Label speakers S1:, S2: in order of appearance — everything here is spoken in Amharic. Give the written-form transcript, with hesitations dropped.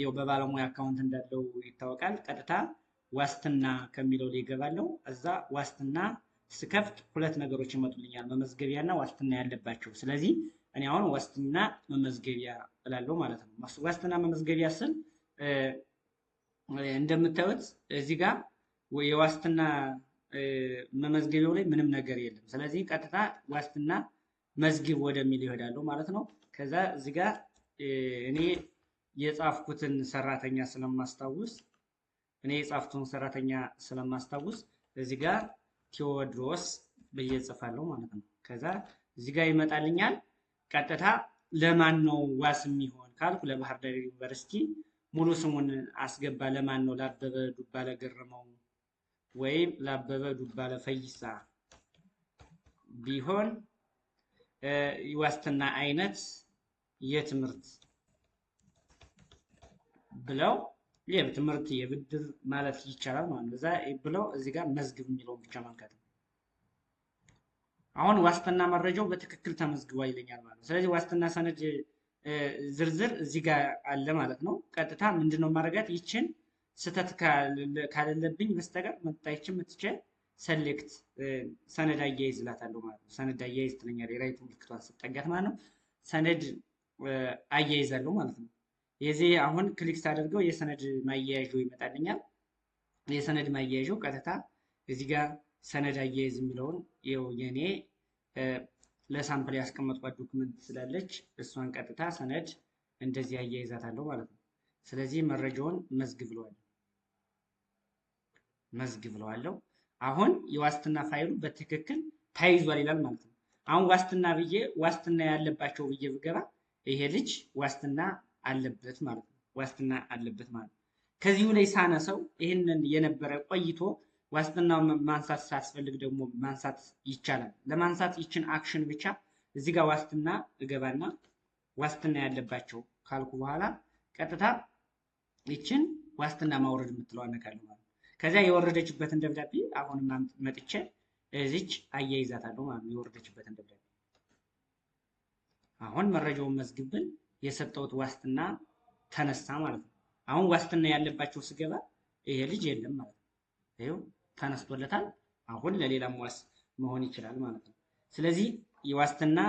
S1: ይኸው በባለሙያ አካውንት እንዳለው ይታወቃል። ቀጥታ ዋስትና ከሚለው ላይ ይገባለሁ። እዛ ዋስትና ስከፍት ሁለት ነገሮች ይመጡልኛል፣ መመዝገቢያና ዋስትና ያለባቸው። ስለዚህ እኔ አሁን ዋስትና መመዝገቢያ እላለሁ ማለት ነው። ዋስትና መመዝገቢያ ስል እንደምታዩት እዚህ ጋር የዋስትና መመዝገቢያው ላይ ምንም ነገር የለም። ስለዚህ ቀጥታ ዋስትና መዝግብ ወደሚል ይሄዳሉ ማለት ነው። ከዛ እዚህ ጋር እኔ የጻፍኩትን ሰራተኛ ስለማስታውስ እዚህ ጋር ቴዎድሮስ ብዬ ጽፋለሁ ማለት ነው። ከዛ እዚህ ጋር ይመጣልኛል። ቀጥታ ለማን ነው ዋስ የሚሆን ካልኩ ለባህር ዳር ዩኒቨርሲቲ ሙሉ ስሙን አስገባ። ለማን ነው? ለአበበ ዱባለ ገረመው ወይም ለአበበ ዱባለ ፈይሳ ቢሆን ዋስትና አይነት የትምህርት ብለው የትምህርት የብድር ማለት ይቻላል ማለት ነው። እዛ ብለው እዚህ ጋር መዝግብ የሚለውን ብቻ መንካት ነው። አሁን ዋስትና መረጃው በትክክል ተመዝግቧል ይለኛል ማለት ነው። ስለዚህ ዋስትና ሰነድ ዝርዝር እዚህ ጋር አለ ማለት ነው። ቀጥታ ምንድነው ማድረጋት? ይችን ስተት ካለለብኝ በስተቀር መጣይችን ምትችል ሰሌክት ሰነድ አያይዝ እላታለሁ ማለት ነው። ሰነድ አያይዝ ትለኛለች። የራይት ምልክቷን ስጠጋት ማለት ነው። ሰነድ አያይዛለሁ ማለት ነው። የዚህ አሁን ክሊክ ሳደርገው የሰነድ ማያያዣው ይመጣልኛል። የሰነድ ማያያዣው ቀጥታ እዚህ ጋር ሰነድ አያይዝ የሚለውን ይኸው የኔ ለሳምፕል ያስቀመጥኳት ዶክመንት ስላለች እሷን ቀጥታ ሰነድ እንደዚህ አያይዛታለሁ ማለት ነው። ስለዚህ መረጃውን መዝግብ ብለዋለሁ። አሁን የዋስትና ፋይሉ በትክክል ተይዟል ይላል ማለት ነው። አሁን ዋስትና ብዬ ዋስትና ያለባቸው ብዬ ብገባ ይሄ ልጅ ዋስትና አለበት ማለት ነው። ዋስትና አለበት ማለት ነው። ከዚሁ ላይ ሳነሰው ይህንን የነበረ ቆይቶ ዋስትናውን ማንሳት ሳስፈልግ ደግሞ ማንሳት ይቻላል። ለማንሳት ይችን አክሽን ብቻ እዚህ ጋር ዋስትና እገባና ዋስትና ያለባቸው ካልኩ በኋላ ቀጥታ ይችን ዋስትና ማውረድ የምትለው አነካለሁ ማለት ነው። ከዚያ የወረደችበትን ደብዳቤ አሁን መጥቼ እዚች አያይዛታለሁ ማለት ነው። የወረደችበትን ደብዳቤ አሁን መረጃውን መዝግብል የሰጠሁት ዋስትና ተነሳ ማለት ነው። አሁን ዋስትና ያለባቸው ስገባ ይሄ ልጅ የለም ማለት ነው። ይሄው ተነስቶለታል። አሁን ለሌላም ዋስ መሆን ይችላል ማለት ነው። ስለዚህ የዋስትና